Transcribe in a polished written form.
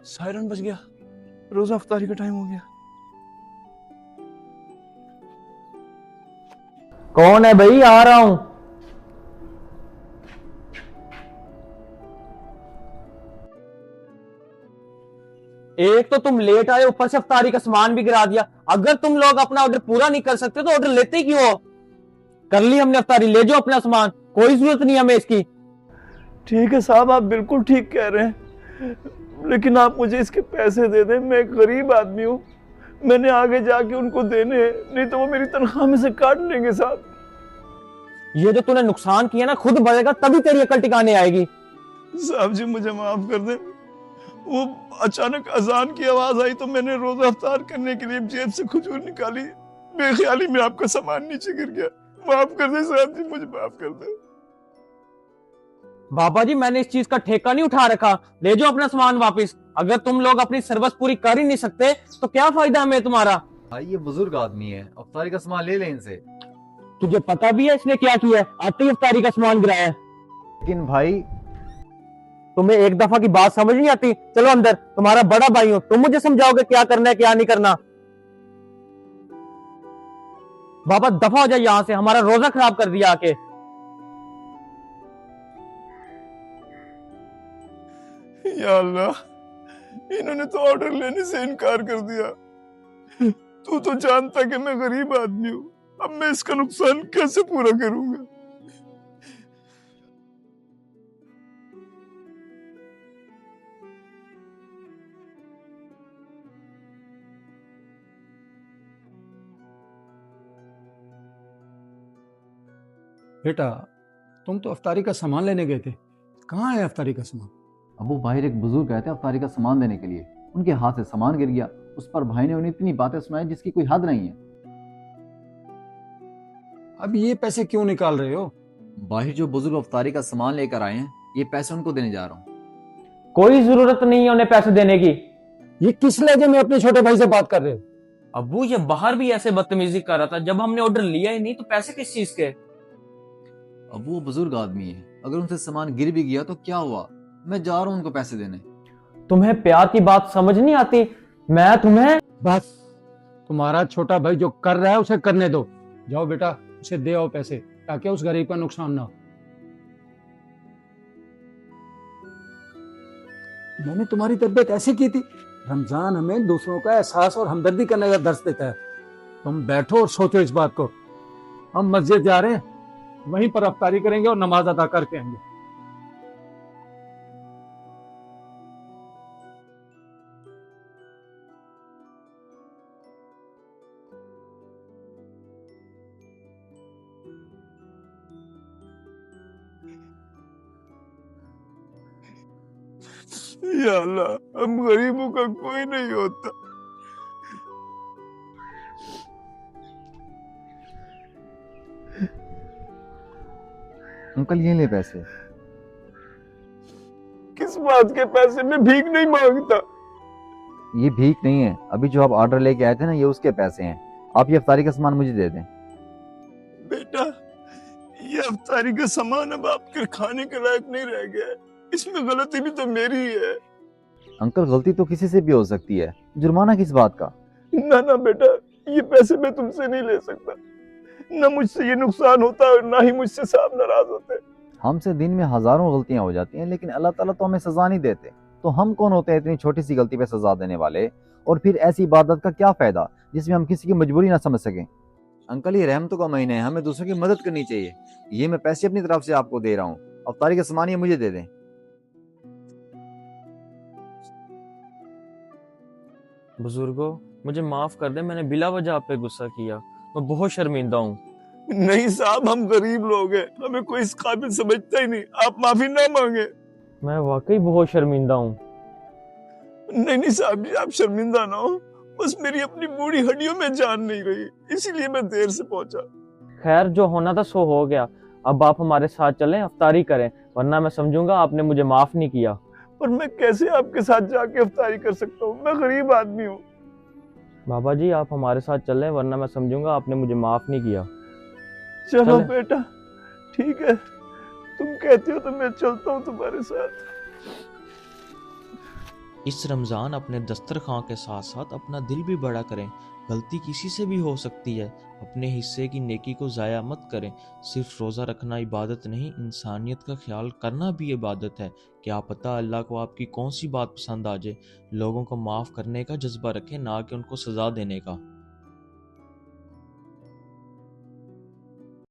Siren बज गया, रोजा अफ्तारी का टाइम हो गया। कौन है भाई? आ रहा हूं। एक तो तुम लेट आए, ऊपर से अफ्तारी का सामान भी गिरा दिया। अगर तुम लोग अपना ऑर्डर पूरा नहीं कर सकते तो ऑर्डर लेते क्यों हो? कर ली हमने अफ्तारी, ले जाओ अपना सामान, कोई जरूरत नहीं हमें इसकी। ठीक है साहब, आप बिल्कुल ठीक कह रहे हैं, लेकिन आप मुझे इसके पैसे दे दें। मैं एक गरीब आदमी हूँ, मैंने आगे जाके उनको देने हैं, नहीं तो वो मेरी तनख्वाह में से काट लेंगे साहब। ये जो तूने नुकसान किया ना, खुद बढ़ेगा तभी तेरी अकल टिकाने आएगी। साहब जी मुझे माफ कर दें, वो अचानक अजान की आवाज आई तो मैंने रोजा अफ्तार करने के लिए जेब से खजूर निकाली, बेख्याली में आपका सामान नीचे गिर गया। माफ कर दें साहब जी, मुझे माफ कर दें। बाबा जी, मैंने इस चीज का ठेका नहीं उठा रखा, ले जाओ अपना सामान वापस। अगर तुम लोग अपनी सर्विस पूरी कर ही नहीं सकते तो क्या फायदा हमें तुम्हारा। भाई ये बुजुर्ग आदमी है, अफ्तारी का सामान ले लें इनसे। तुझे पता भी है इसने क्या किया है? आते ही अफ्तारी का सामान गिराया है। लेकिन भाई तुम्हें एक दफा की बात समझ नहीं आती? चलो अंदर, तुम्हारा बड़ा भाई हूं, तुम मुझे समझाओगे क्या करना है क्या नहीं करना। बाबा दफा हो जाए यहां से, हमारा रोजा खराब कर दिया आके। या अल्लाह, इन्होंने तो ऑर्डर लेने से इनकार कर दिया। तू तो जानता कि मैं गरीब आदमी हूँ, अब मैं इसका नुकसान कैसे पूरा करूंगा। बेटा, तुम तो अफ्तारी का सामान लेने गए थे, कहाँ है अफ्तारी का सामान? अबू बाहर एक बुजुर्ग गए थे अफ्तारी का सामान देने के लिए, उनके हाथ से सामान गिर गया। उस पर भाई ने उन्हें इतनी बातें सुनाई जिसकी कोई हद नहीं है। अब ये पैसे क्यों निकाल रहे हो? बाहर जो बुजुर्ग अफ्तारी का सामान लेकर आए हैं, ये पैसे उनको देने जा रहा हूँ। कोई जरूरत नहीं है उन्हें पैसे देने की। ये किस लहजे में अपने छोटे भाई से बात कर रहे हो? अबू ये बाहर भी ऐसे बदतमीजी कर रहा था, जब हमने ऑर्डर लिया ही नहीं तो पैसे किस चीज के? अब वो बुजुर्ग आदमी है, अगर उनसे सामान गिर भी गया तो क्या हुआ, मैं जा रहा हूँ उनको पैसे देने। तुम्हें प्यार की बात समझ नहीं आती? मैं तुम्हें बस, तुम्हारा छोटा भाई जो कर रहा है उसे करने दो। जाओ बेटा, उसे दे आओ पैसे, ताकि उस गरीब का नुकसान ना हो। मैंने तुम्हारी तरबियत ऐसी की थी। रमजान हमें दूसरों का एहसास और हमदर्दी करने का दर्स देता है। तुम बैठो और सोचो इस बात को। हम मस्जिद जा रहे हैं, वहीं पर अफ्तारी करेंगे और नमाज अदा करके आएंगे। या अल्लाह, हम गरीबों का कोई नहीं होता। अंकल ये ले पैसे। किस बात के पैसे? मैं भीख नहीं मांगता। ये भीख नहीं है, अभी जो आप ऑर्डर लेके आए थे ना, ये उसके पैसे हैं। आप ये अफ्तारी का सामान मुझे दे दें। बेटा, ये अफ्तारी का सामान अब आपके खाने के लायक नहीं रह गया है, इसमें गलती भी तो मेरी ही है। अंकल गलती तो किसी से भी हो सकती है, जुर्माना किस बात का? ना ना बेटा, ये पैसे मैं तुमसे नहीं ले सकता। ना मुझसे ये नुकसान होता और ना ही मुझसे साहब नाराज होते। हमसे दिन में हजारों गलतियां हो जाती हैं, लेकिन अल्लाह ताला तो हमें सजा नहीं देते। तो हम कौन होते हैं इतनी छोटी सी गलती पे सजा देने वाले? और फिर ऐसी इबादत का क्या फायदा जिसमें हम किसी की मजबूरी ना समझ सकें। अंकल ये रहमतों का महीना है, हमें दूसरों की मदद करनी चाहिए। ये मैं पैसे अपनी तरफ से आपको दे रहा हूँ, अफ्तारी का सामान ये मुझे दे दें। बुजुर्गो, मुझे माफ कर दे, मैंने बिला वजह आप पे गुस्सा किया। मैं बहुत शर्मिंदा हूँ। नहीं साहब, हम गरीब लोग हैं, हमें कोई इस काबिल समझता ही नहीं, आप माफी ना मांगे। मैं वाकई बहुत शर्मिंदा हूँ। नहीं नहीं साहब जी, आप शर्मिंदा ना हो, बस मेरी अपनी बूढ़ी हड्डियों में जान नहीं रही, इसीलिए मैं देर से पहुंचा। खैर, जो होना था सो हो गया। अब आप हमारे साथ चलें, अफ्तारी करें, वरना मैं समझूंगा आपने मुझे माफ नहीं किया। पर मैं कैसे आपके साथ जाके अफ्तारी कर सकता हूँ? मैं गरीब आदमी हूँ। बाबा जी, आप हमारे साथ चलें, वरना मैं समझूंगा आपने मुझे माफ नहीं किया। चलो चले। बेटा, ठीक है, तुम कहते हो तो मैं चलता हूँ तुम्हारे साथ। इस रमज़ान अपने दस्तरखां के साथ साथ अपना दिल भी बड़ा करें। गलती किसी से भी हो सकती है, अपने हिस्से की नेकी को ज़ाया मत करें। सिर्फ रोज़ा रखना इबादत नहीं, इंसानियत का ख्याल करना भी इबादत है। क्या पता अल्लाह को आपकी कौन सी बात पसंद आ जाए। लोगों को माफ़ करने का जज्बा रखें, ना कि उनको सज़ा देने का।